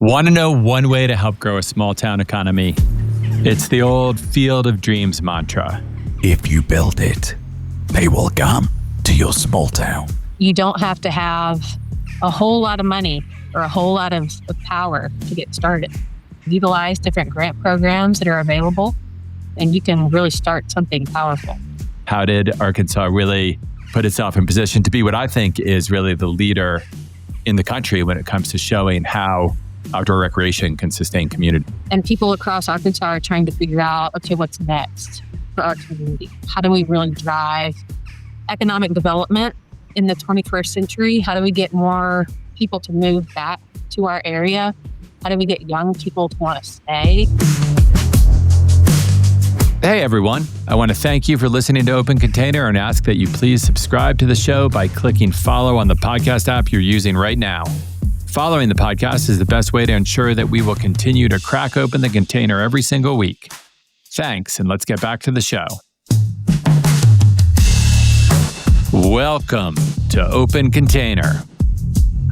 Want to know one way to help grow a small town economy? It's the old field of dreams mantra. If you build it, they will come to your small town. You don't have to have a whole lot of money or a whole lot of power to get started. Utilize different grant programs that are available, and you can really start something powerful. How did Arkansas really put itself in position to be what I think is really the leader in the country when it comes to showing how outdoor recreation can sustain community? And people across Arkansas are trying to figure out, okay, what's next for our community? How do we really drive economic development in the 21st century? How do we get more people to move back to our area? How do we get young people to want to stay? Hey everyone, I want to thank you for listening to Open Container and ask that you please subscribe to the show by clicking follow on the podcast app you're using right now. Following the podcast is the best way to ensure that we will continue to crack open the container every single week. Thanks, and let's get back to the show. Welcome to Open Container.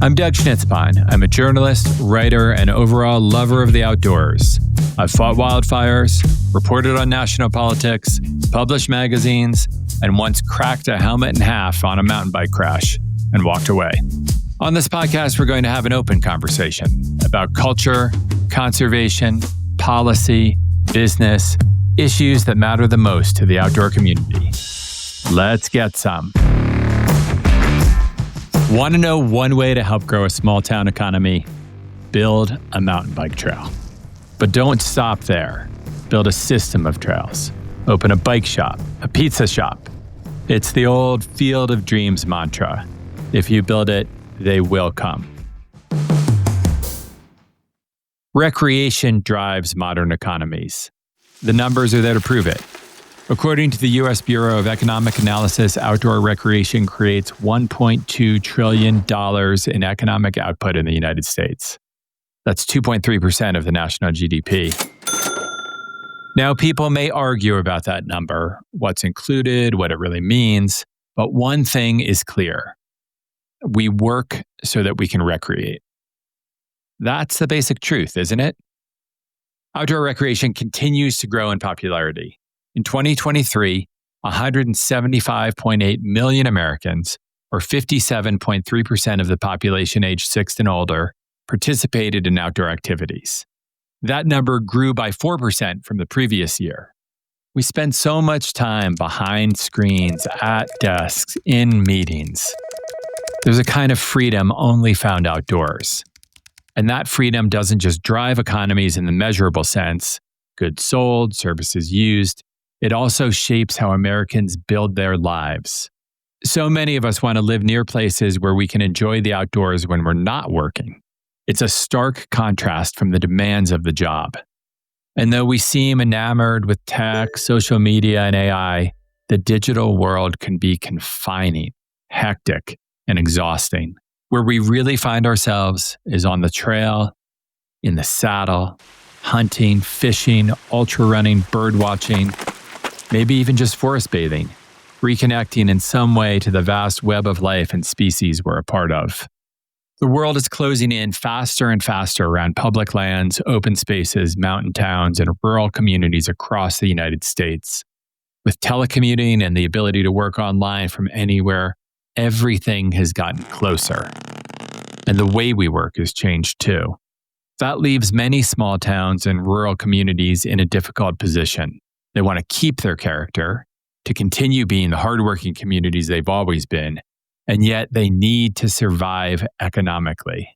I'm Doug Schnitzbein. I'm a journalist, writer, and overall lover of the outdoors. I've fought wildfires, reported on national politics, published magazines, and once cracked a helmet in half on a mountain bike crash and walked away. On this podcast, we're going to have an open conversation about culture, conservation, policy, business, issues that matter the most to the outdoor community. Let's get some. Want to know one way to help grow a small town economy? Build a mountain bike trail. But don't stop there. Build a system of trails. Open a bike shop, a pizza shop. It's the old field of dreams mantra. If you build it, they will come. Recreation drives modern economies. The numbers are there to prove it. According to the U.S. Bureau of Economic Analysis, outdoor recreation creates $1.2 trillion in economic output in the United States. That's 2.3% of the national GDP. Now, people may argue about that number, what's included, what it really means, but one thing is clear. We work so that we can recreate. That's the basic truth, isn't it? Outdoor recreation continues to grow in popularity. In 2023, 175.8 million Americans, or 57.3% of the population aged 6 and older, participated in outdoor activities. That number grew by 4% from the previous year. We spend so much time behind screens, at desks, in meetings. There's a kind of freedom only found outdoors. And that freedom doesn't just drive economies in the measurable sense, goods sold, services used. It also shapes how Americans build their lives. So many of us want to live near places where we can enjoy the outdoors when we're not working. It's a stark contrast from the demands of the job. And though we seem enamored with tech, social media, and AI, the digital world can be confining, hectic, and exhausting. Where we really find ourselves is on the trail, in the saddle, hunting, fishing, ultra running, bird watching, maybe even just forest bathing, reconnecting in some way to the vast web of life and species we're a part of. The world is closing in faster and faster around public lands, open spaces, mountain towns, and rural communities across the United States. With telecommuting and the ability to work online from anywhere, everything has gotten closer. And the way we work has changed too. That leaves many small towns and rural communities in a difficult position. They want to keep their character, to continue being the hardworking communities they've always been, and yet they need to survive economically.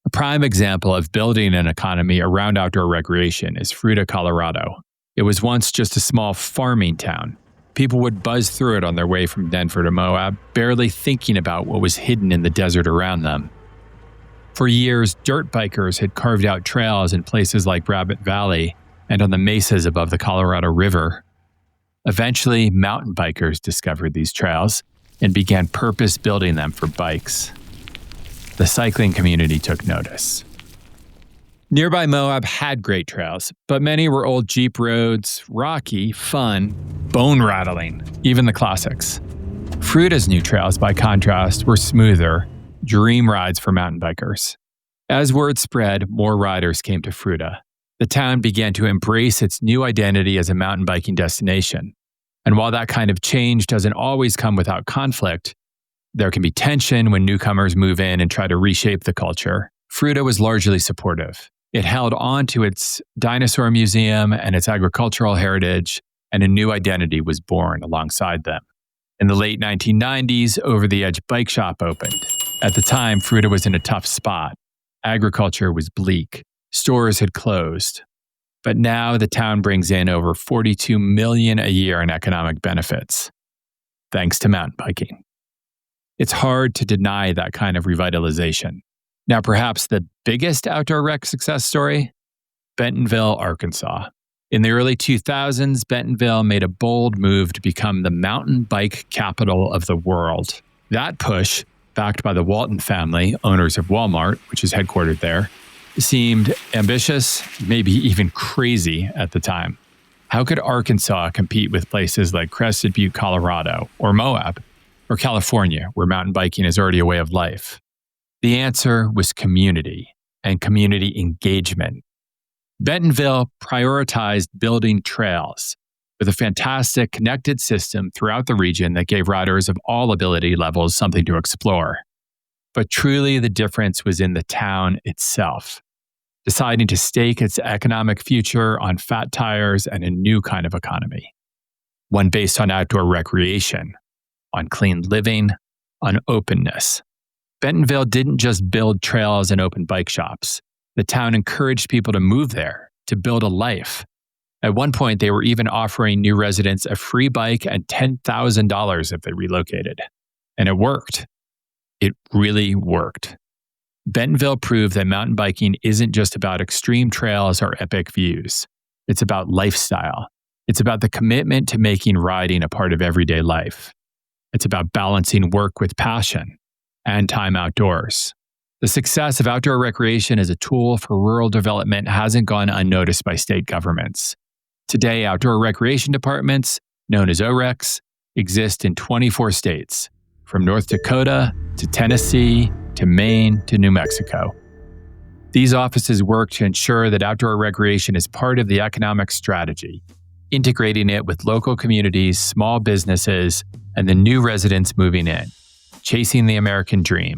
A prime example of building an economy around outdoor recreation is Fruita, Colorado. It was once just a small farming town. People would buzz through it on their way from Denver to Moab, barely thinking about what was hidden in the desert around them. For years, dirt bikers had carved out trails in places like Rabbit Valley and on the mesas above the Colorado River. Eventually, mountain bikers discovered these trails and began purpose-building them for bikes. The cycling community took notice. Nearby Moab had great trails, but many were old Jeep roads, rocky, fun, bone-rattling, even the classics. Fruita's new trails, by contrast, were smoother, dream rides for mountain bikers. As word spread, more riders came to Fruita. The town began to embrace its new identity as a mountain biking destination. And while that kind of change doesn't always come without conflict, there can be tension when newcomers move in and try to reshape the culture. Fruita was largely supportive. It held on to its dinosaur museum and its agricultural heritage, and a new identity was born alongside them. In the late 1990s, Over the Edge Bike Shop opened. At the time, Fruita was in a tough spot. Agriculture was bleak. Stores had closed. But now the town brings in over $42 million a year in economic benefits, thanks to mountain biking. It's hard to deny that kind of revitalization. Now, perhaps the biggest outdoor rec success story? Bentonville, Arkansas. In the early 2000s, Bentonville made a bold move to become the mountain bike capital of the world. That push, backed by the Walton family, owners of Walmart, which is headquartered there, seemed ambitious, maybe even crazy at the time. How could Arkansas compete with places like Crested Butte, Colorado, or Moab, or California, where mountain biking is already a way of life? The answer was community and community engagement. Bentonville prioritized building trails with a fantastic connected system throughout the region that gave riders of all ability levels something to explore. But truly, the difference was in the town itself, deciding to stake its economic future on fat tires and a new kind of economy, one based on outdoor recreation, on clean living, on openness. Bentonville didn't just build trails and open bike shops. The town encouraged people to move there, to build a life. At one point, they were even offering new residents a free bike and $10,000 if they relocated. And it worked. It really worked. Bentonville proved that mountain biking isn't just about extreme trails or epic views. It's about lifestyle. It's about the commitment to making riding a part of everyday life. It's about balancing work with passion and time outdoors. The success of outdoor recreation as a tool for rural development hasn't gone unnoticed by state governments. Today, outdoor recreation departments, known as ORECs, exist in 24 states, from North Dakota to Tennessee to Maine to New Mexico. These offices work to ensure that outdoor recreation is part of the economic strategy, integrating it with local communities, small businesses, and the new residents moving in, chasing the American dream.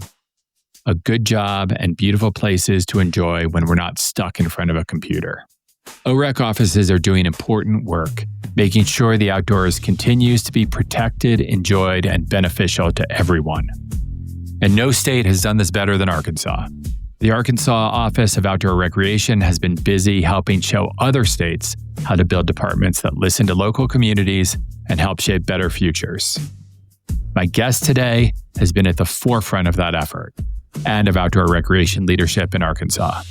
A good job and beautiful places to enjoy when we're not stuck in front of a computer. OREC offices are doing important work, making sure the outdoors continues to be protected, enjoyed, and beneficial to everyone. And no state has done this better than Arkansas. The Arkansas Office of Outdoor Recreation has been busy helping show other states how to build departments that listen to local communities and help shape better futures. My guest today has been at the forefront of that effort and of outdoor recreation leadership in Arkansas.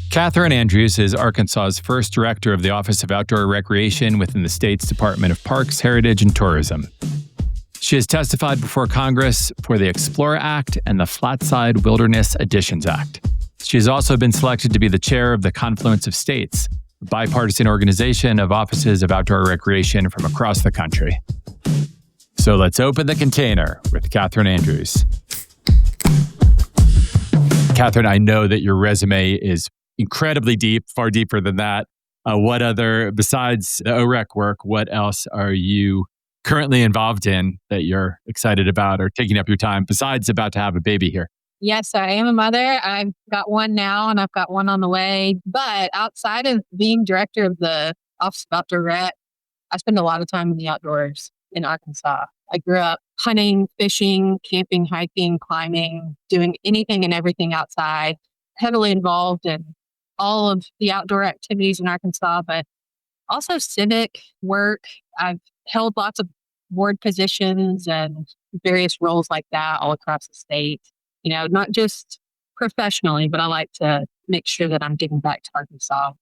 Katherine Andrews is Arkansas's first director of the Office of Outdoor Recreation within the state's Department of Parks, Heritage, and Tourism. She has testified before Congress for the Explore Act and the Flatside Wilderness Additions Act. She has also been selected to be the chair of the Confluence of States, a bipartisan organization of offices of outdoor recreation from across the country. So let's open the container with Katherine Andrews. Katherine, I know that your resume is incredibly deep, far deeper than that. What other, besides the OREC work, what else are you currently involved in that you're excited about or taking up your time besides about to have a baby here? Yes, I am a mother. I've got one now and I've got one on the way. But outside of being director of the Office of Outdoor Rec, I spend a lot of time in the outdoors in Arkansas. I grew up hunting, fishing, camping, hiking, climbing, doing anything and everything outside, heavily involved in all of the outdoor activities in Arkansas, but also civic work. I've held lots of board positions and various roles like that all across the state. You know, not just professionally, but I like to make sure that I'm giving back to Arkansas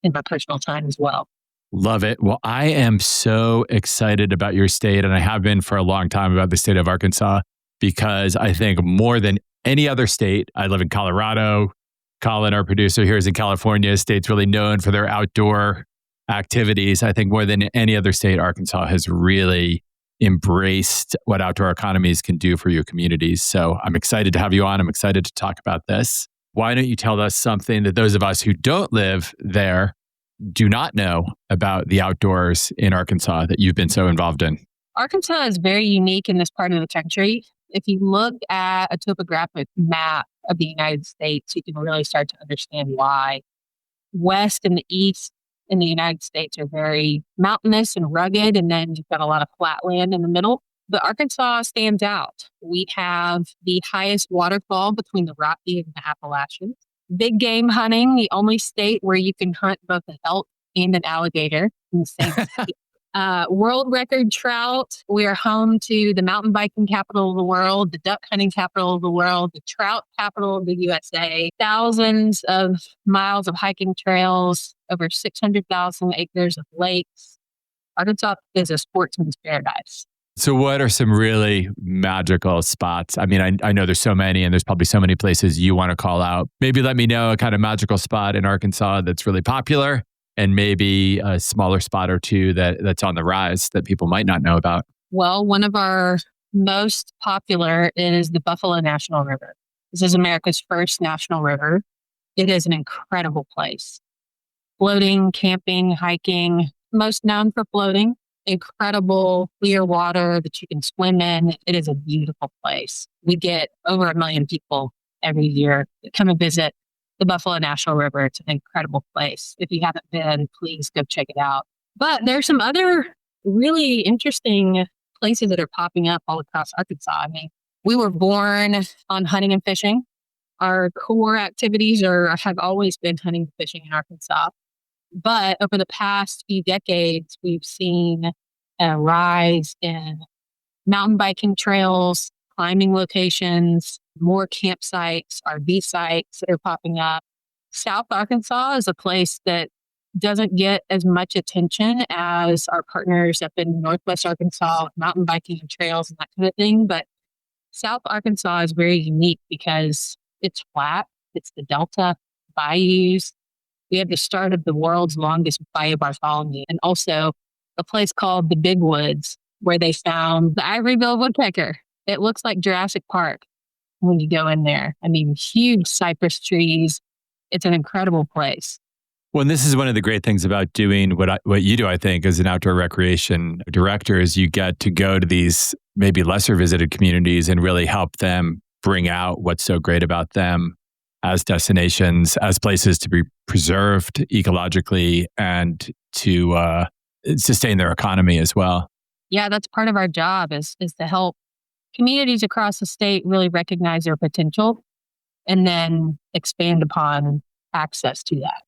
in my personal time as well. Love it. Well, I am so excited about your state, and I have been for a long time about the state of Arkansas, because I think more than any other state, I live in Colorado. Colin, our producer here, is in California. The state's really known for their outdoor activities. I think more than any other state, Arkansas has really embraced what outdoor economies can do for your communities. So I'm excited to have you on. I'm excited to talk about this. why don't you tell us something that those of us who don't live there do not know about the outdoors in Arkansas that you've been so involved in? Arkansas is very unique in this part of the country. If you look at a topographic map of the United States, you can really start to understand why. West and the east in the United States are very mountainous and rugged, and then you've got a lot of flat land in the middle. But Arkansas stands out. We have the highest waterfall between the Rocky and the Appalachians. Big game hunting, the only state where you can hunt both an elk and an alligator in the same state. World record trout. We are home to the mountain biking capital of the world, the duck hunting capital of the world, the trout capital of the USA. Thousands of miles of hiking trails, over 600,000 acres of lakes. Arkansas is a sportsman's paradise. So what are some really magical spots? I mean, I know there's so many, and there's probably so many places you want to call out. Maybe let me know a kind of magical spot in Arkansas that's really popular, and maybe a smaller spot or two that's on the rise that people might not know about. Well, one of our most popular is the Buffalo National River. This is America's first national river. It is an incredible place. Floating, camping, hiking, most known for floating. Incredible clear water that you can swim in. It is a beautiful place. We get over 1 million people every year that come and visit the Buffalo National River. It's an incredible place. If you haven't been, please go check it out. But there's some other really interesting places that are popping up all across Arkansas. I mean, we were born on hunting and fishing. Our core activities have always been hunting and fishing in Arkansas. But over the past few decades, we've seen a rise in mountain biking trails, climbing locations, more campsites, RV sites that are popping up. South Arkansas is a place that doesn't get as much attention as our partners up in Northwest Arkansas, mountain biking and trails and that kind of thing. But South Arkansas is very unique because it's flat. It's the Delta, bayous. We have the start of the world's longest Bayou Bartholomew, and also a place called the Big Woods, where they found the ivory-billed woodpecker. It looks like Jurassic Park when you go in there. I mean, huge cypress trees. It's an incredible place. Well, and this is one of the great things about doing what you do, I think, as an outdoor recreation director, is you get to go to these maybe lesser visited communities and really help them bring out what's so great about them as destinations, as places to be preserved ecologically and to sustain their economy as well. Yeah, that's part of our job is to help communities across the state really recognize their potential and then expand upon access to that.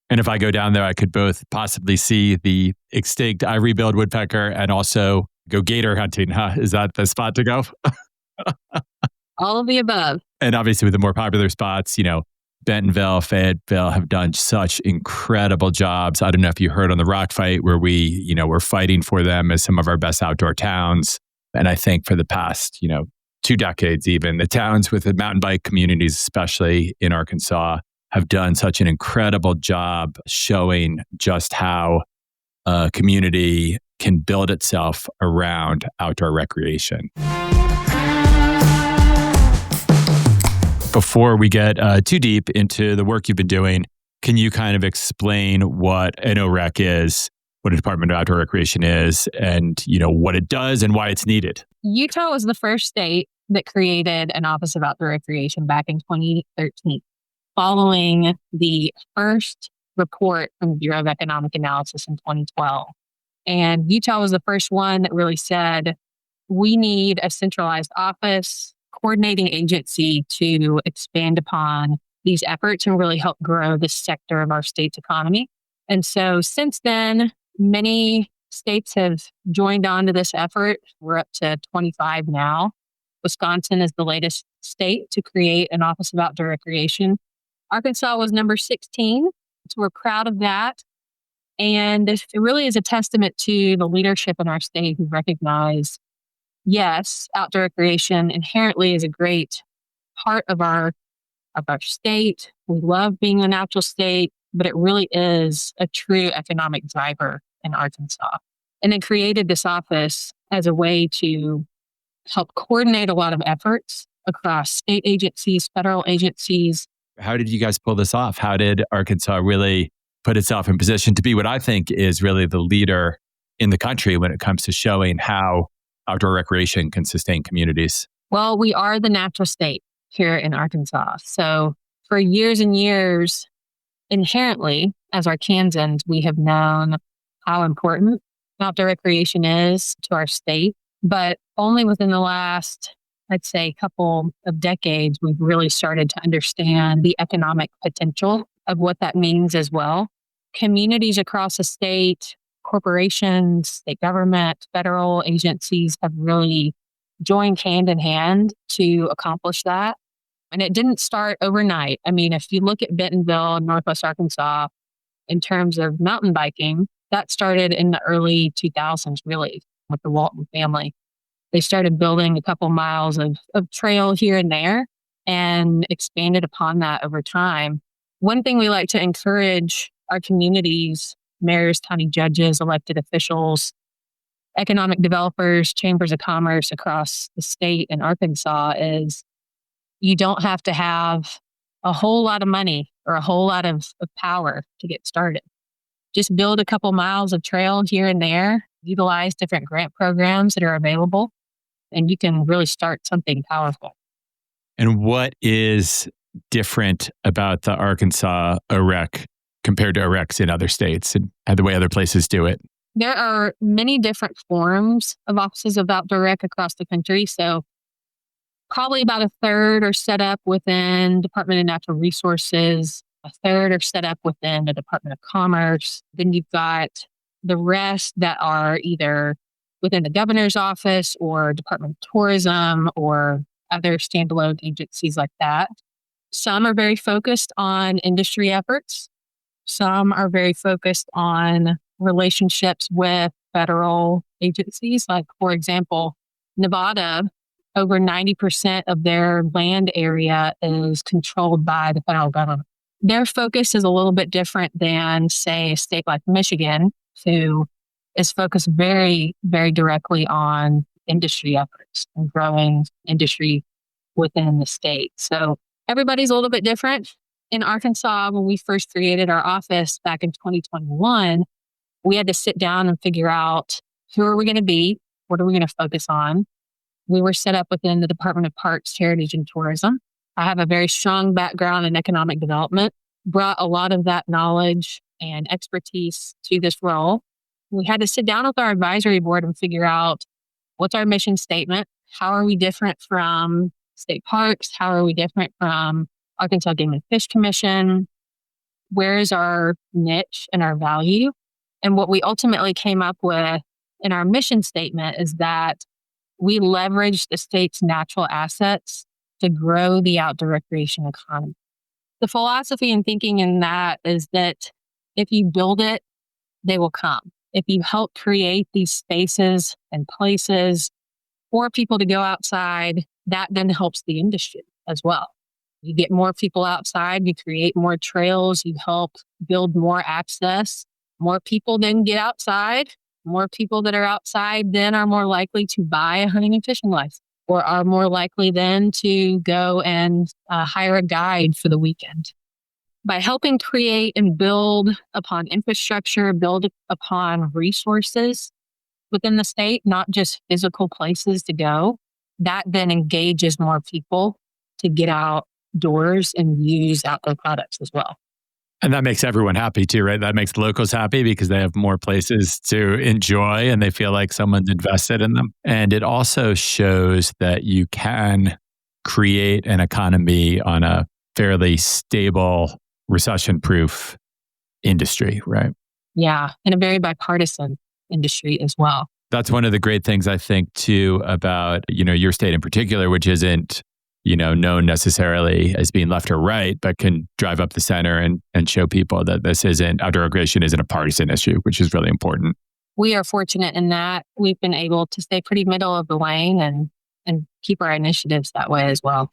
And if I go down there, I could both possibly see the extinct ivory-billed woodpecker and also go gator hunting. Huh? Is that the spot to go? All of the above. And obviously with the more popular spots, Bentonville, Fayetteville have done such incredible jobs. I don't know if you heard on the Rock Fight where we're fighting for them as some of our best outdoor towns. And I think for the past, 2 decades even, the towns with the mountain bike communities, especially in Arkansas, have done such an incredible job showing just how a community can build itself around outdoor recreation. Before we get too deep into the work you've been doing, can you kind of explain what an OREC is, what a Department of Outdoor Recreation is, and what it does and why it's needed? Utah was the first state that created an Office of Outdoor Recreation back in 2013, following the first report from the Bureau of Economic Analysis in 2012. And Utah was the first one that really said, we need a centralized office, coordinating agency to expand upon these efforts and really help grow this sector of our state's economy. And so since then, many states have joined on to this effort. We're up to 25 now. Wisconsin is the latest state to create an Office of Outdoor Recreation. Arkansas was number 16, so we're proud of that. And it really is a testament to the leadership in our state who recognize, yes, outdoor recreation inherently is a great part of our state. We love being a natural state, but it really is a true economic driver in Arkansas. And it created this office as a way to help coordinate a lot of efforts across state agencies, federal agencies, How did you guys pull this off? How did Arkansas really put itself in position to be what I think is really the leader in the country when it comes to showing how outdoor recreation can sustain communities? Well, we are the natural state here in Arkansas. So for years and years, inherently, as Arkansans, we have known how important outdoor recreation is to our state. But only within the last, I'd say, couple of decades, we've really started to understand the economic potential of what that means as well. Communities across the state, corporations, state government, federal agencies have really joined hand in hand to accomplish that. And it didn't start overnight. I mean, if you look at Bentonville, Northwest Arkansas, in terms of mountain biking, that started in the early 2000s, really, with the Walton family. They started building a couple miles of trail here and there and expanded upon that over time. One thing we like to encourage our communities, mayors, county judges, elected officials, economic developers, chambers of commerce across the state in Arkansas is you don't have to have a whole lot of money or a whole lot of power to get started. Just build a couple miles of trail here and there, utilize different grant programs that are available, and you can really start something powerful. And what is different about the Arkansas OREC compared to ORECs in other states and the way other places do it? There are many different forms of offices of outdoor rec across the country. So probably about a third are set up within Department of Natural Resources, a third are set up within the Department of Commerce. Then you've got the rest that are either within the governor's office or Department of Tourism or other standalone agencies like that. Some are very focused on industry efforts. Some are very focused on relationships with federal agencies. Like, for example, Nevada, over 90% of their land area is controlled by the federal government. Their focus is a little bit different than, say, a state like Michigan, who is focused very, very directly on industry efforts and growing industry within the state. So everybody's a little bit different. In Arkansas, when we first created our office back in 2021, we had to sit down and figure out who are we going to be? What are we going to focus on? We were set up within the Department of Parks, Heritage, and Tourism. I have a very strong background in economic development, brought a lot of that knowledge and expertise to this role. We had to sit down with our advisory board and figure out what's our mission statement? How are we different from state parks? How are we different from Arkansas Game and Fish Commission? Where is our niche and our value? And what we ultimately came up with in our mission statement is that we leverage the state's natural assets to grow the outdoor recreation economy. The philosophy and thinking in that is that if you build it, they will come. If you help create these spaces and places for people to go outside, that then helps the industry as well. You get more people outside, you create more trails, you help build more access. More people then get outside. More people that are outside then are more likely to buy a hunting and fishing license or are more likely then to go and hire a guide for the weekend. By helping create and build upon infrastructure, build upon resources within the state, not just physical places to go, that then engages more people to get outdoors and use outdoor products as well. And that makes everyone happy too, right? That makes the locals happy because they have more places to enjoy and they feel like someone's invested in them. And it also shows that you can create an economy on a fairly stable, recession-proof industry, right? Yeah, and a very bipartisan industry as well. That's one of the great things I think too about, your state in particular, which isn't known necessarily as being left or right, but can drive up the center and show people that outdoor recreation isn't a partisan issue, which is really important. We are fortunate in that we've been able to stay pretty middle of the lane and keep our initiatives that way as well.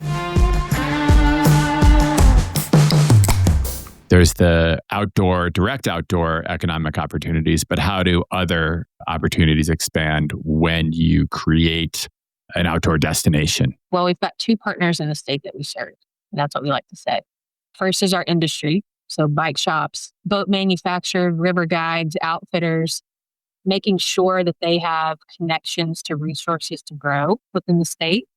There's the direct outdoor economic opportunities, but how do other opportunities expand when you create an outdoor destination? Well, we've got two partners in the state that we serve. And that's what we like to say. First is our industry. So bike shops, boat manufacturers, river guides, outfitters, making sure that they have connections to resources to grow within the state.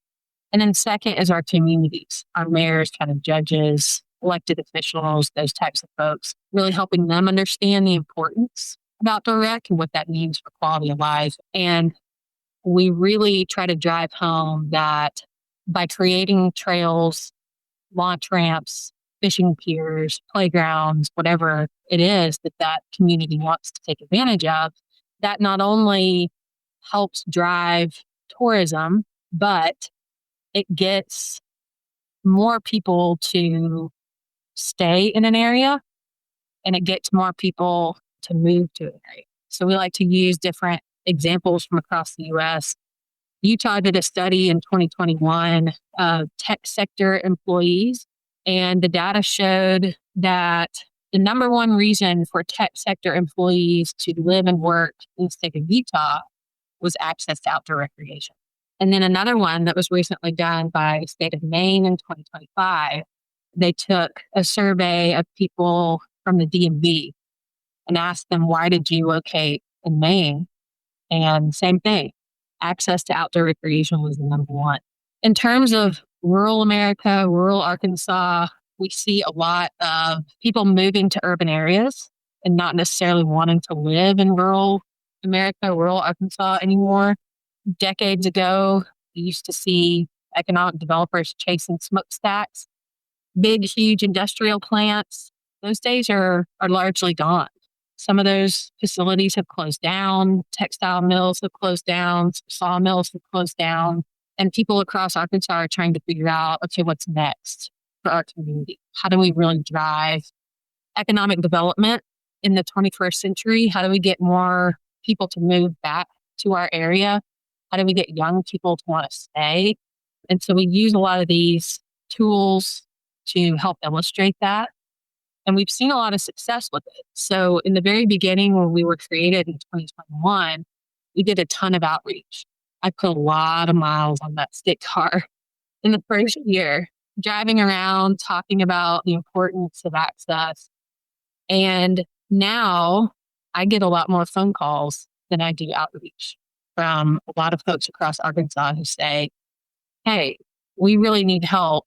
And then second is our communities, our mayors, kind of judges, elected officials, those types of folks, really helping them understand the importance of outdoor rec and what that means for quality of life. And we really try to drive home that by creating trails, launch ramps, fishing piers, playgrounds, whatever it is that community wants to take advantage of, that not only helps drive tourism, but it gets more people to stay in an area and it gets more people to move to an area. So we like to use different examples from across the US. Utah did a study in 2021 of tech sector employees, and the data showed that the number one reason for tech sector employees to live and work in the state of Utah was access to outdoor recreation. And then another one that was recently done by the state of Maine in 2025, they took a survey of people from the DMV and asked them, why did you locate in Maine? And same thing, access to outdoor recreation was the number one. In terms of rural America, rural Arkansas, we see a lot of people moving to urban areas and not necessarily wanting to live in rural America, rural Arkansas anymore. Decades ago, we used to see economic developers chasing smokestacks, big, huge industrial plants. Those days are largely gone. Some of those facilities have closed down, textile mills have closed down, sawmills have closed down, and people across Arkansas are trying to figure out, okay, what's next for our community? How do we really drive economic development in the 21st century? How do we get more people to move back to our area? How do we get young people to want to stay? And so we use a lot of these tools to help illustrate that. And we've seen a lot of success with it. So in the very beginning, when we were created in 2021, we did a ton of outreach. I put a lot of miles on that stick car in the first year, driving around, talking about the importance of access. And now I get a lot more phone calls than I do outreach from a lot of folks across Arkansas who say, hey, we really need help.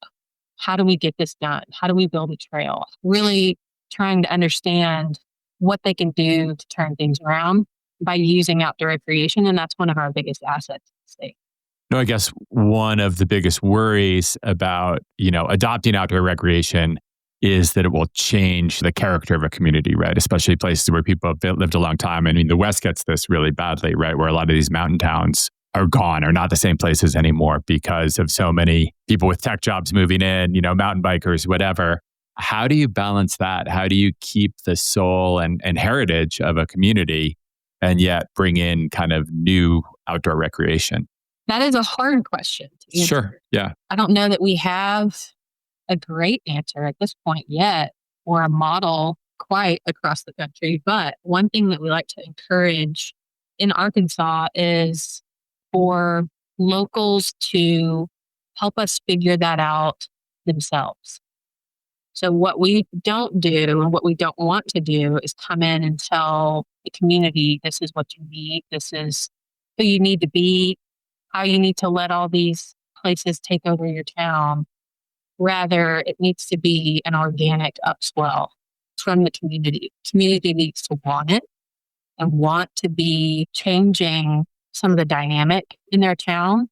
How do we get this done? How do we build a trail? Really trying to understand what they can do to turn things around by using outdoor recreation. And that's one of our biggest assets in the state. No, I guess one of the biggest worries about, adopting outdoor recreation is that it will change the character of a community, right? Especially places where people have lived a long time. I mean, the West gets this really badly, right? Where a lot of these mountain towns are gone, are not the same places anymore because of so many people with tech jobs moving in, mountain bikers, whatever. How do you balance that? How do you keep the soul and heritage of a community and yet bring in kind of new outdoor recreation? That is a hard question to answer. Sure. Yeah. I don't know that we have a great answer at this point yet or a model quite across the country. But one thing that we like to encourage in Arkansas is for locals to help us figure that out themselves. So what we don't do and what we don't want to do is come in and tell the community, this is what you need, this is who you need to be, how you need to let all these places take over your town. Rather, it needs to be an organic upswell from the community. The community needs to want it and want to be changing some of the dynamic in their town.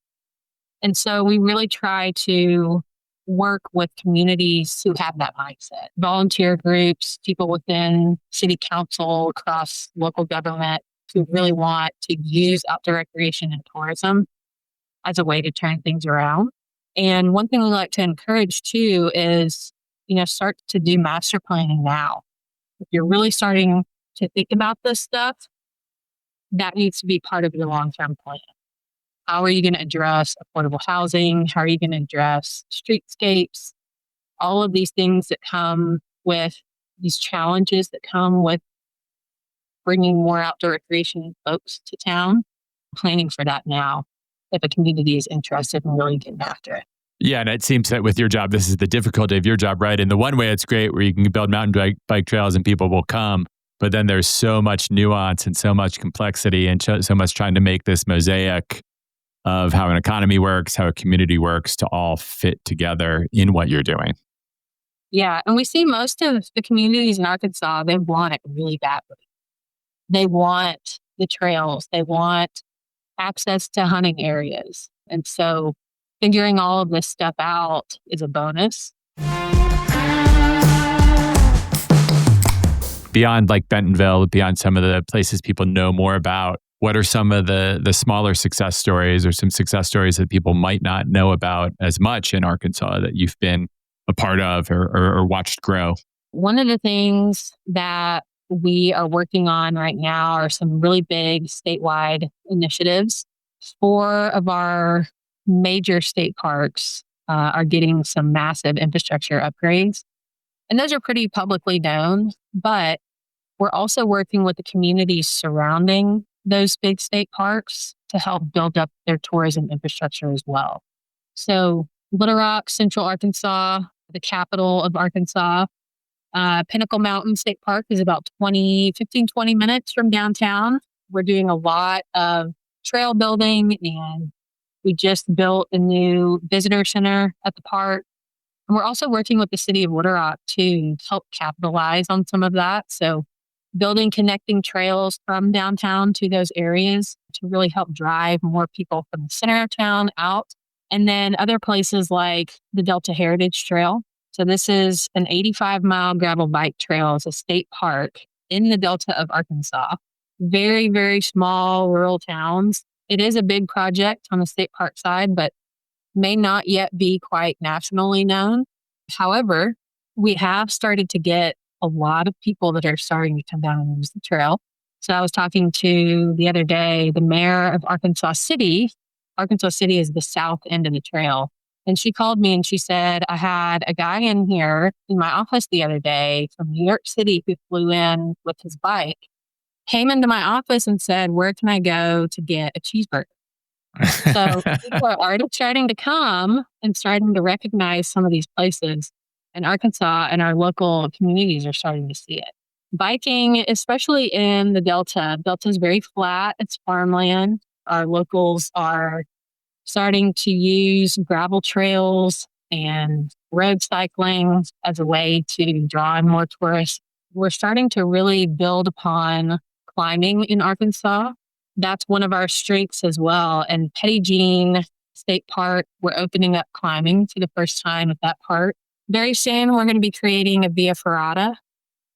And so we really try to work with communities who have that mindset. Volunteer groups, people within city council, across local government who really want to use outdoor recreation and tourism as a way to turn things around. And one thing we like to encourage too is, start to do master planning now. If you're really starting to think about this stuff, that needs to be part of your long-term plan. How are you going to address affordable housing? How are you going to address streetscapes? All of these things that come with these challenges that come with bringing more outdoor recreation folks to town, planning for that now if a community is interested in really getting after it. Yeah, and it seems that with your job, this is the difficulty of your job, right? In the one way, it's great where you can build mountain bike trails and people will come. But then there's so much nuance and so much complexity and so much trying to make this mosaic of how an economy works, how a community works to all fit together in what you're doing. Yeah. And we see most of the communities in Arkansas, they want it really badly. They want the trails, they want access to hunting areas. And so figuring all of this stuff out is a bonus. Beyond like Bentonville, beyond some of the places people know more about, what are some of the smaller success stories or some success stories that people might not know about as much in Arkansas that you've been a part of or watched grow? One of the things that we are working on right now are some really big statewide initiatives. 4 of our major state parks are getting some massive infrastructure upgrades. And those are pretty publicly known, but we're also working with the communities surrounding those big state parks to help build up their tourism infrastructure as well. So Little Rock, Central Arkansas, the capital of Arkansas, Pinnacle Mountain State Park is about 20 minutes from downtown. We're doing a lot of trail building, and we just built a new visitor center at the park. And we're also working with the city of Little Rock to help capitalize on some of that. So building connecting trails from downtown to those areas to really help drive more people from the center of town out. And then other places like the Delta Heritage Trail. So this is an 85-mile gravel bike trail. It's a state park in the Delta of Arkansas. Very, very small rural towns. It is a big project on the state park side, but may not yet be quite nationally known. However, we have started to get a lot of people that are starting to come down and use the trail. So I was talking to the other day, the mayor of Arkansas City. Arkansas City is the south end of the trail. And she called me and she said, I had a guy in here in my office the other day from New York City who flew in with his bike, came into my office and said, where can I go to get a cheeseburger? So people are already starting to come and starting to recognize some of these places. And Arkansas and our local communities are starting to see it. Biking, especially in the Delta. Delta is very flat. It's farmland. Our locals are starting to use gravel trails and road cycling as a way to draw in more tourists. We're starting to really build upon climbing in Arkansas. That's one of our strengths as well. And Petit Jean State Park, we're opening up climbing for the first time at that park. Very soon, we're going to be creating a Via Ferrata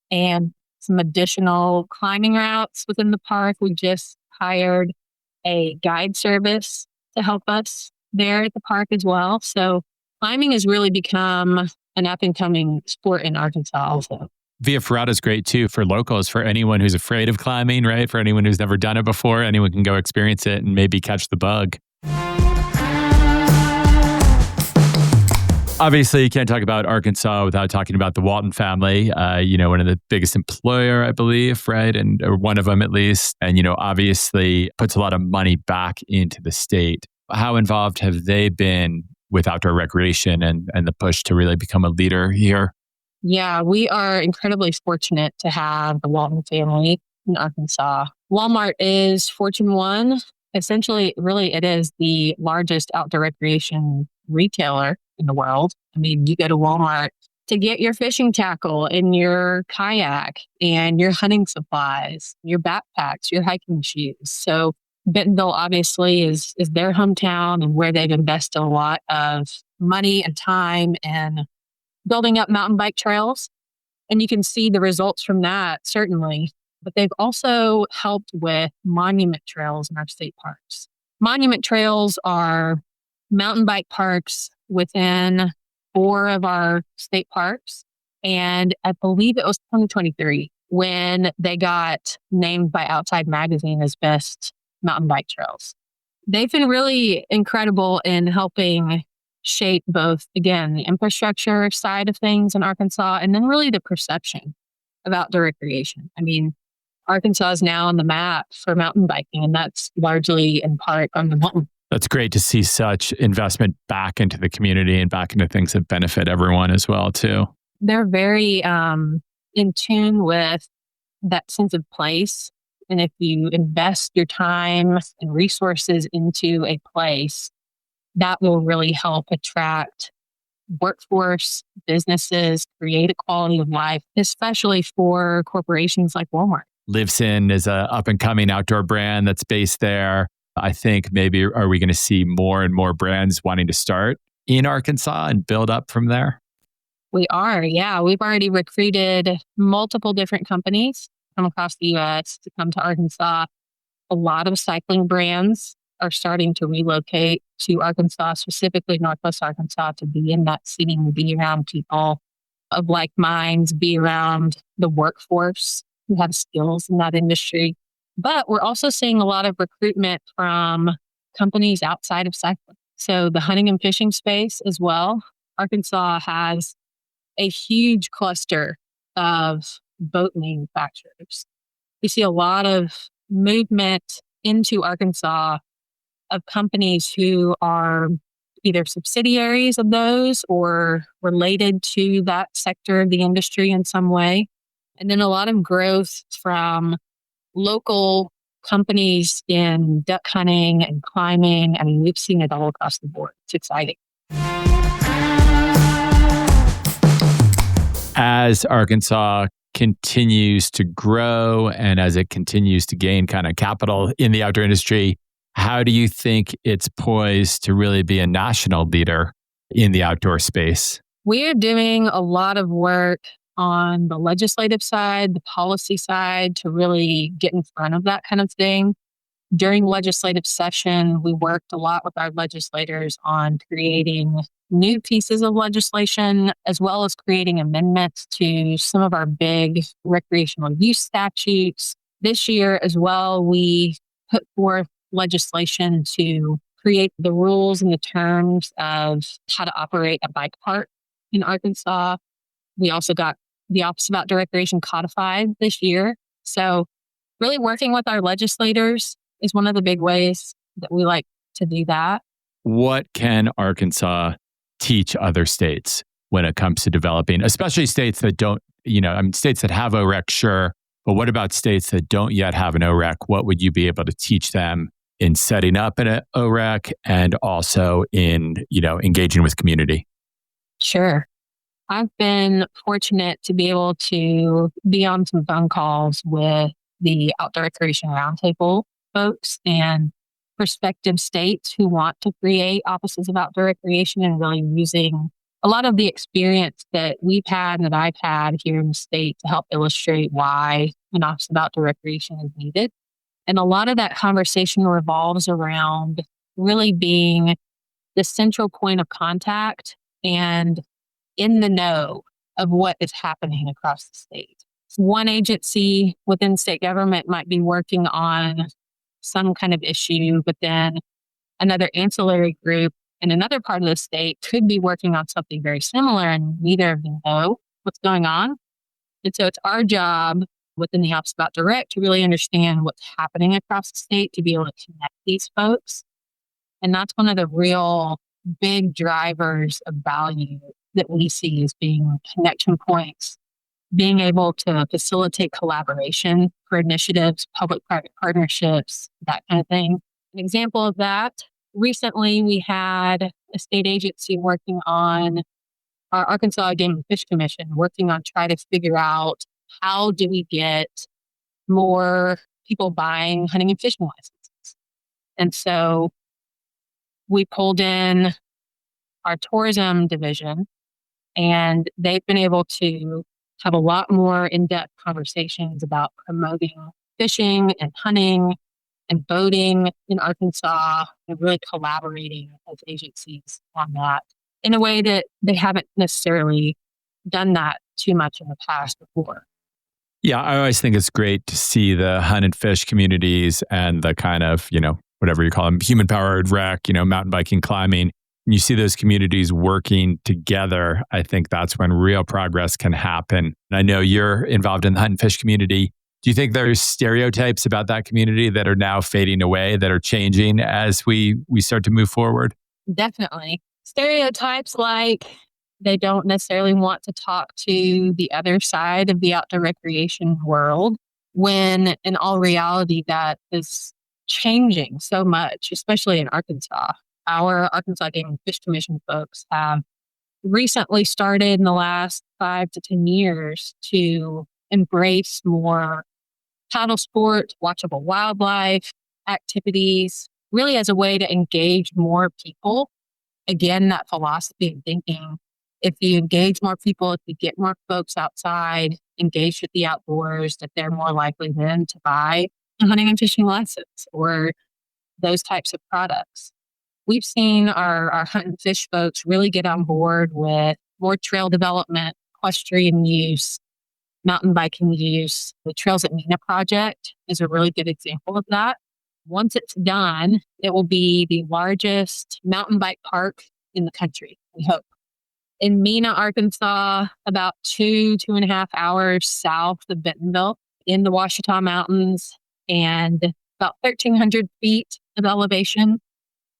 and some additional climbing routes within the park. We just hired a guide service to help us there at the park as well. So climbing has really become an up-and-coming sport in Arkansas also. Via Ferrata is great too for locals, for anyone who's afraid of climbing, right? For anyone who's never done it before, anyone can go experience it and maybe catch the bug. Obviously, you can't talk about Arkansas without talking about the Walton family. One of the biggest employer, I believe, right? Or one of them at least. And, obviously puts a lot of money back into the state. How involved have they been with outdoor recreation and the push to really become a leader here? Yeah, we are incredibly fortunate to have the Walton family in Arkansas. Walmart is Fortune 1. Essentially, really, it is the largest outdoor recreation retailer in the world. I mean, you go to Walmart to get your fishing tackle and your kayak and your hunting supplies, your backpacks, your hiking shoes. So Bentonville obviously is their hometown and where they've invested a lot of money and time in building up mountain bike trails. And you can see the results from that, certainly. But they've also helped with monument trails in our state parks. Monument trails are mountain bike parks within 4 of our state parks. And I believe it was 2023 when they got named by Outside Magazine as best mountain bike trails. They've been really incredible in helping shape both, again, the infrastructure side of things in Arkansas and then really the perception of outdoor recreation. I mean, Arkansas is now on the map for mountain biking, and that's largely in part on the That's great to see such investment back into the community and back into things that benefit everyone as well, too. They're very in tune with that sense of place. And if you invest your time and resources into a place, that will really help attract workforce, businesses, create a quality of life, especially for corporations like Walmart. Livesin is a up and coming outdoor brand that's based there. I think maybe are we going to see more and more brands wanting to start in Arkansas and build up from there? We are, yeah. We've already recruited multiple different companies from across the U.S. to come to Arkansas. A lot of cycling brands are starting to relocate to Arkansas, specifically Northwest Arkansas, to be in that scene, be around people of like minds, be around the workforce who have skills in that industry. But we're also seeing a lot of recruitment from companies outside of cycling. So the hunting and fishing space as well. Arkansas has a huge cluster of boat manufacturers. We see a lot of movement into Arkansas of companies who are either subsidiaries of those or related to that sector of the industry in some way. And then a lot of growth from local companies in duck hunting and climbing. I mean, we've seen it all across the board. It's exciting. As Arkansas continues to grow and as it continues to gain kind of capital in the outdoor industry, how do you think it's poised to really be a national leader in the outdoor space? We're doing a lot of work on the legislative side, the policy side, to really get in front of that kind of thing. During legislative session, we worked a lot with our legislators on creating new pieces of legislation, as well as creating amendments to some of our big recreational use statutes. This year as well, we put forth legislation to create the rules and the terms of how to operate a bike park in Arkansas. We also got the Office of Outdoor Recreation codified this year. So really working with our legislators is one of the big ways that we like to do that. What can Arkansas teach other states when it comes to developing, especially states that don't, states that have OREC, sure, but what about states that don't yet have an OREC? What would you be able to teach them in setting up an OREC and also in, engaging with community? Sure. I've been fortunate to be able to be on some phone calls with the Outdoor Recreation Roundtable folks and prospective states who want to create offices of outdoor recreation, and really using a lot of the experience that we've had and that I've had here in the state to help illustrate why an office of outdoor recreation is needed. And a lot of that conversation revolves around really being the central point of contact and in the know of what is happening across the state. One agency within state government might be working on some kind of issue, but then another ancillary group in another part of the state could be working on something very similar, and neither of them know what's going on. And so it's our job within the Office of Outdoor Rec to really understand what's happening across the state, to be able to connect these folks. And that's one of the real big drivers of value that we see as being connection points, being able to facilitate collaboration for initiatives, public-private partnerships, that kind of thing. An example of that, recently we had a state agency working on our Arkansas Game and Fish Commission, working on trying to figure out how do we get more people buying hunting and fishing licenses. And so we pulled in our tourism division, and they've been able to have a lot more in-depth conversations about promoting fishing and hunting and boating in Arkansas, and really collaborating as agencies on that in a way that they haven't necessarily done that too much in the past before. Yeah, I always think it's great to see the hunt and fish communities and the kind of, whatever you call them, human-powered rec, mountain biking, climbing. When you see those communities working together, I think that's when real progress can happen. And I know you're involved in the hunt and fish community. Do you think there's stereotypes about that community that are now fading away, that are changing as we start to move forward? Definitely. Stereotypes like they don't necessarily want to talk to the other side of the outdoor recreation world, when in all reality, that is changing so much, especially in Arkansas. Our Arkansas Game and Fish Commission folks have recently started in the last 5 to 10 years to embrace more paddle sports, watchable wildlife activities, really as a way to engage more people. Again, that philosophy of thinking, if you engage more people, if you get more folks outside, engaged with the outdoors, that they're more likely then to buy a hunting and fishing license or those types of products. We've seen our hunt and fish folks really get on board with more trail development, equestrian use, mountain biking use. The Trails at Mina project is a really good example of that. Once it's done, it will be the largest mountain bike park in the country, we hope. In Mina, Arkansas, about 2.5 hours south of Bentonville in the Ouachita Mountains, and about 1,300 feet of elevation.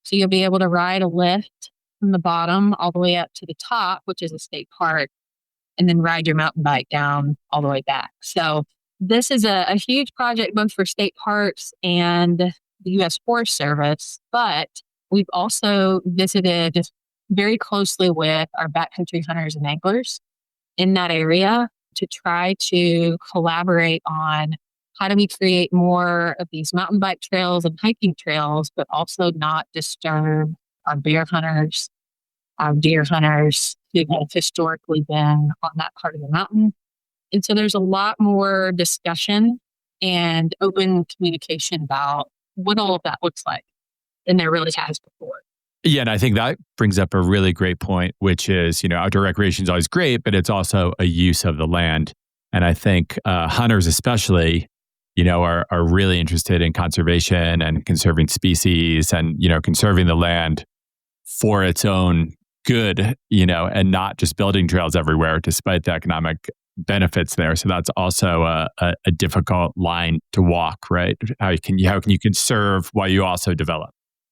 So you'll be able to ride a lift from the bottom all the way up to the top, which is a state park, and then ride your mountain bike down all the way back. So this is a huge project both for state parks and the U.S. Forest Service, but we've also visited very closely with our backcountry hunters and anglers in that area to try to collaborate on how do we create more of these mountain bike trails and hiking trails, but also not disturb our bear hunters, our deer hunters who have historically been on that part of the mountain. And so there's a lot more discussion and open communication about what all of that looks like than there really has before. Yeah, and I think that brings up a really great point, which is, outdoor recreation is always great, but it's also a use of the land. And I think hunters especially, are really interested in conservation and conserving species and, conserving the land for its own good, and not just building trails everywhere, despite the economic benefits there. So that's also a difficult line to walk, right? How can you conserve while you also develop?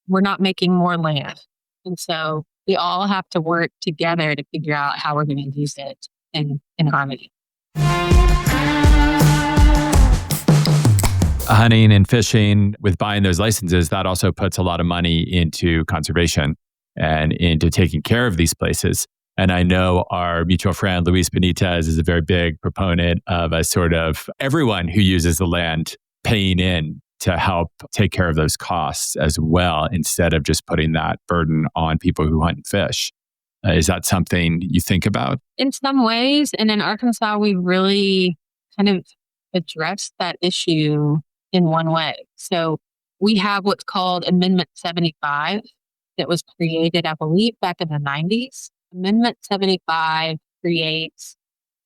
We're not making more land. And so we all have to work together to figure out how we're going to use it in harmony. Hunting and fishing, with buying those licenses, that also puts a lot of money into conservation and into taking care of these places. And I know our mutual friend, Luis Benitez, is a very big proponent of a sort of everyone who uses the land paying in to help take care of those costs as well, instead of just putting that burden on people who hunt and fish. Is that something you think about? In some ways, and in Arkansas, we really kind of addressed that issue in one way. So we have what's called Amendment 75 that was created, I believe, back in the 90s. Amendment 75 creates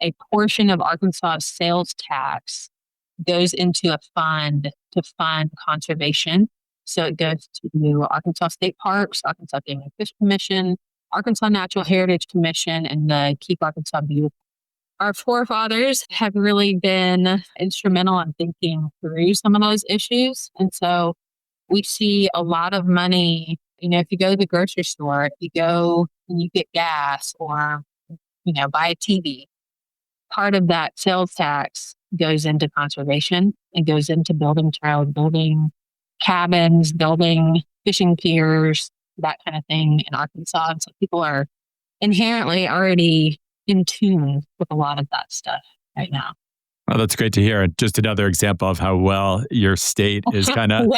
a portion of Arkansas sales tax goes into a fund to fund conservation. So it goes to Arkansas State Parks, Arkansas Game and Fish Commission, Arkansas Natural Heritage Commission, and the Keep Arkansas Beautiful. Our forefathers have really been instrumental in thinking through some of those issues. And so we see a lot of money, if you go to the grocery store, if you go and you get gas or, buy a TV, part of that sales tax goes into conservation and goes into building trails, building cabins, building fishing piers, that kind of thing in Arkansas. And so people are inherently already in tune with a lot of that stuff right now. Well, that's great to hear. Just another example of how well your state is kind of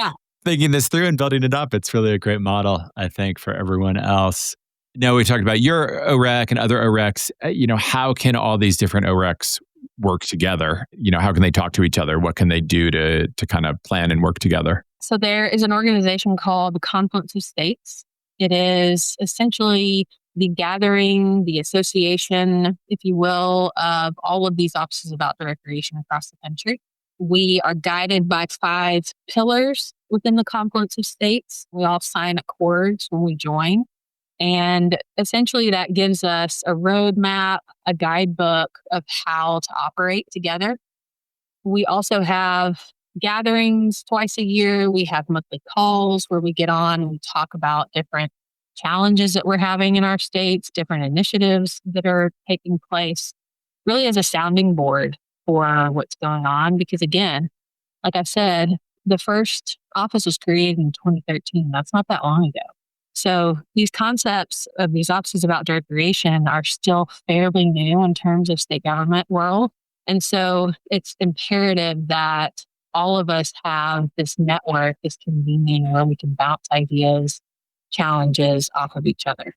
thinking this through and building it up. It's really a great model, I think, for everyone else. Now, we talked about your OREC and other ORECs. How can all these different ORECs work together? How can they talk to each other? What can they do to kind of plan and work together? So there is an organization called the Confluence of States. It is essentially the gathering, the association, if you will, of all of these offices of outdoor recreation across the country. We are guided by 5 pillars within the Confluence of States. We all sign accords when we join. And essentially that gives us a roadmap, a guidebook of how to operate together. We also have gatherings twice a year. We have monthly calls where we get on and we talk about different challenges that we're having in our states, different initiatives that are taking place, really as a sounding board for what's going on. Because again, like I've said, the first office was created in 2013. That's not that long ago. So these concepts of these offices of outdoor recreation are still fairly new in terms of state government world. And so it's imperative that all of us have this network, this convening where we can bounce ideas, challenges off of each other.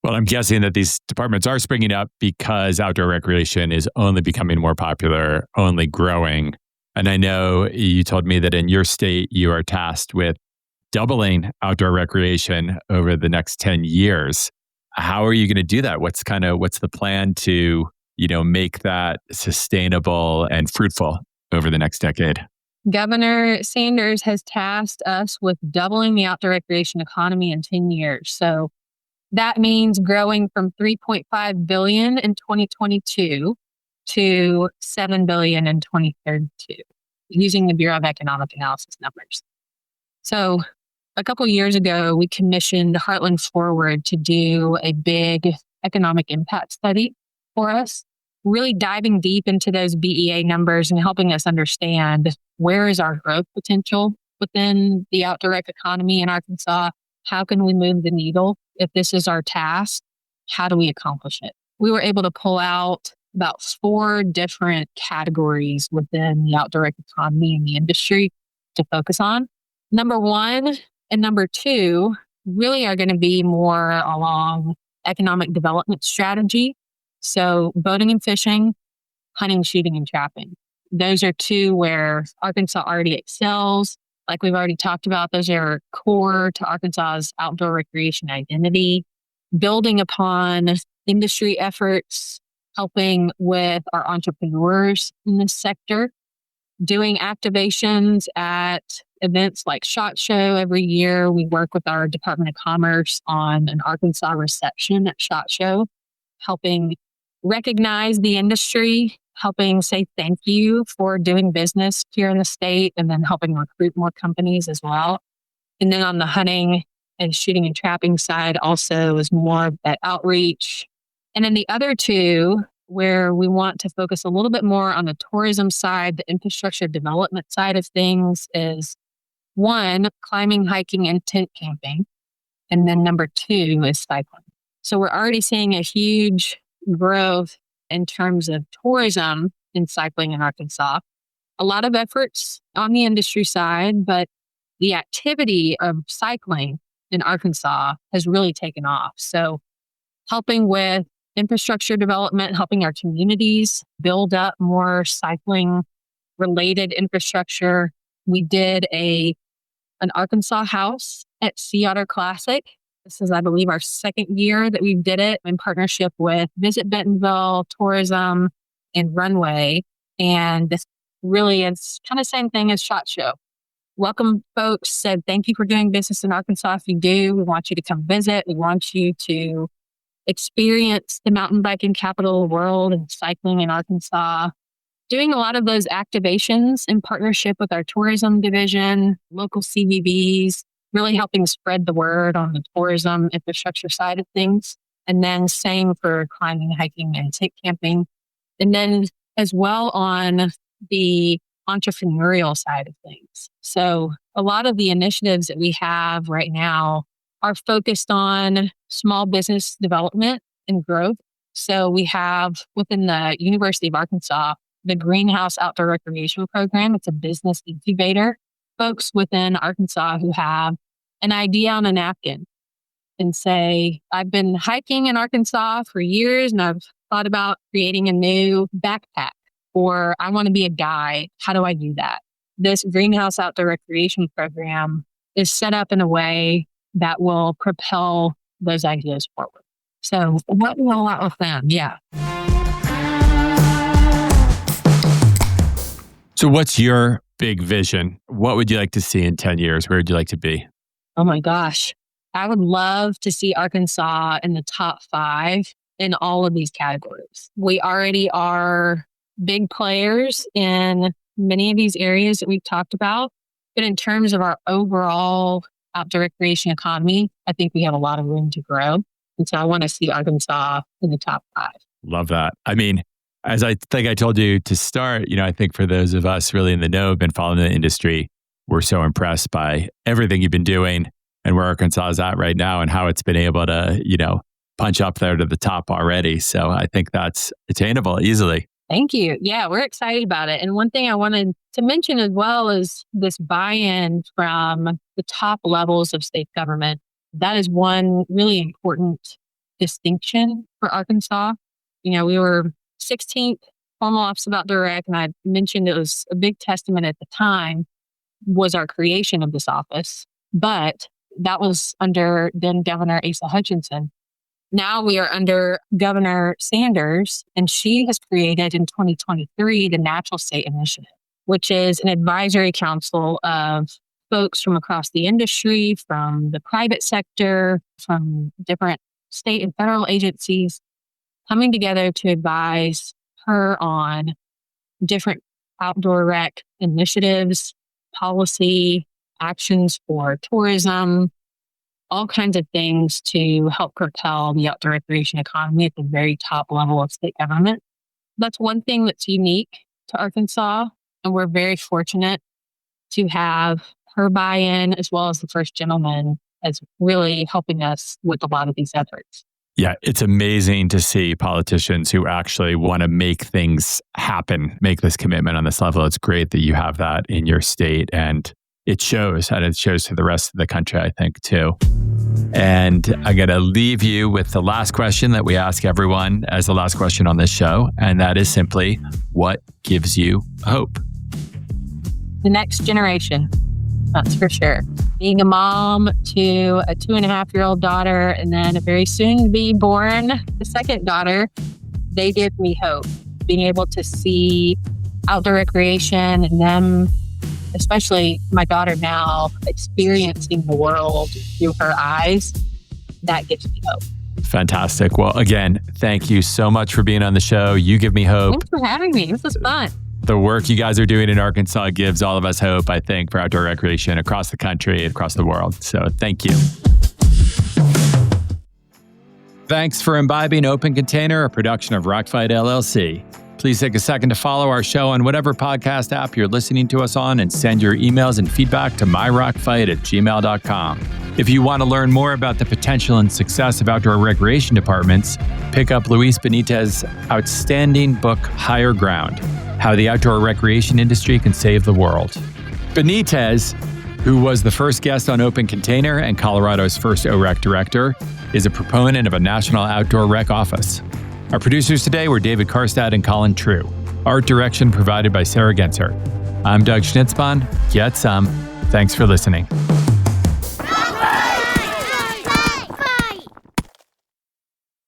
Well, I'm guessing that these departments are springing up because outdoor recreation is only becoming more popular, only growing. And I know you told me that in your state, you are tasked with doubling outdoor recreation over the next 10 years. How are you going to do that? What's the plan to, make that sustainable and fruitful over the next decade? Governor Sanders has tasked us with doubling the outdoor recreation economy in 10 years. So that means growing from 3.5 billion in 2022 to 7 billion in 2032, using the Bureau of Economic Analysis numbers. So a couple of years ago, we commissioned Heartland Forward to do a big economic impact study for us, really diving deep into those BEA numbers and helping us understand where is our growth potential within the outdoor rec economy in Arkansas. How can we move the needle? If this is our task, how do we accomplish it? We were able to pull out about 4 different categories within the outdoor rec economy and the industry to focus on. Number 1 and number 2 really are going to be more along economic development strategy. So boating and fishing, hunting, shooting, and trapping. Those are 2 where Arkansas already excels. Like we've already talked about, those are core to Arkansas's outdoor recreation identity. Building upon industry efforts, helping with our entrepreneurs in this sector, doing activations at events like SHOT Show every year. We work with our Department of Commerce on an Arkansas reception at SHOT Show, helping recognize the industry, helping say thank you for doing business here in the state, and then helping recruit more companies as well. And then on the hunting and shooting and trapping side also is more of that outreach. And then the other 2, where we want to focus a little bit more on the tourism side, the infrastructure development side of things, is 1, climbing, hiking, and tent camping. And then number 2 is cycling. So we're already seeing a huge growth in terms of tourism in cycling in Arkansas. A lot of efforts on the industry side, but the activity of cycling in Arkansas has really taken off. So helping with infrastructure development, helping our communities build up more cycling related infrastructure. We did an Arkansas house at Sea Otter Classic. This is, I believe, our 2nd year that we did it in partnership with Visit Bentonville, Tourism, and Runway. And really, it's kind of same thing as SHOT Show. Welcome folks, said thank you for doing business in Arkansas. If you do, we want you to come visit. We want you to experience the mountain biking capital of the world and cycling in Arkansas. Doing a lot of those activations in partnership with our tourism division, local CVBs, really helping spread the word on the tourism infrastructure side of things. And then same for climbing, hiking, and tent camping. And then as well on the entrepreneurial side of things. So a lot of the initiatives that we have right now are focused on small business development and growth. So we have within the University of Arkansas, the Greenhouse Outdoor Recreation Program. It's a business incubator. Folks within Arkansas who have an idea on a napkin and say, I've been hiking in Arkansas for years and I've thought about creating a new backpack, or I want to be a guide. How do I do that? This Greenhouse Outdoor Recreation Program is set up in a way that will propel those ideas forward. So working a lot with them. Yeah. So what's your big vision? What would you like to see in 10 years? Where would you like to be? Oh my gosh. I would love to see Arkansas in the top 5 in all of these categories. We already are big players in many of these areas that we've talked about. But in terms of our overall outdoor recreation economy, I think we have a lot of room to grow. And so I want to see Arkansas in the top 5. Love that. I mean, as I think I told you to start, I think for those of us really in the know, been following the industry, we're so impressed by everything you've been doing and where Arkansas is at right now and how it's been able to, punch up there to the top already. So I think that's attainable easily. Thank you. Yeah, we're excited about it. And one thing I wanted to mention as well is this buy-in from the top levels of state government. That is one really important distinction for Arkansas. We were 16th formal office of outdoor rec, and I mentioned it was a big testament at the time was our creation of this office. But that was under then Governor Asa Hutchinson. Now we are under Governor Sanders, and she has created in 2023 the Natural State Initiative, which is an advisory council of folks from across the industry, from the private sector, from different state and federal agencies, coming together to advise her on different outdoor rec initiatives, policy, actions for tourism, all kinds of things to help propel the outdoor recreation economy at the very top level of state government. That's one thing that's unique to Arkansas, and we're very fortunate to have her buy-in as well as the first gentleman as really helping us with a lot of these efforts. Yeah, it's amazing to see politicians who actually want to make things happen, make this commitment on this level. It's great that you have that in your state, and it shows to the rest of the country, I think, too. And I'm going to leave you with the last question that we ask everyone as the last question on this show. And that is simply, what gives you hope? The next generation, that's for sure. Being a mom to a 2.5-year-old daughter and then a very soon to be born, the second daughter, they give me hope. Being able to see outdoor recreation and them, especially my daughter now, experiencing the world through her eyes, that gives me hope. Fantastic. Well, again, thank you so much for being on the show. You give me hope. Thanks for having me. This was fun. The work you guys are doing in Arkansas gives all of us hope, I think, for outdoor recreation across the country, across the world. So thank you. Thanks for imbibing Open Container, a production of Rockfight LLC. Please take a second to follow our show on whatever podcast app you're listening to us on and send your emails and feedback to myrockfight@gmail.com. If you want to learn more about the potential and success of outdoor recreation departments, pick up Luis Benitez's outstanding book, Higher Ground: How the Outdoor Recreation Industry Can Save the World. Benitez, who was the first guest on Open Container and Colorado's first OREC director, is a proponent of a national outdoor rec office. Our producers today were David Karstad and Colin True. Art direction provided by Sarah Genser. I'm Doug Schnitzbahn. Get some. Thanks for listening.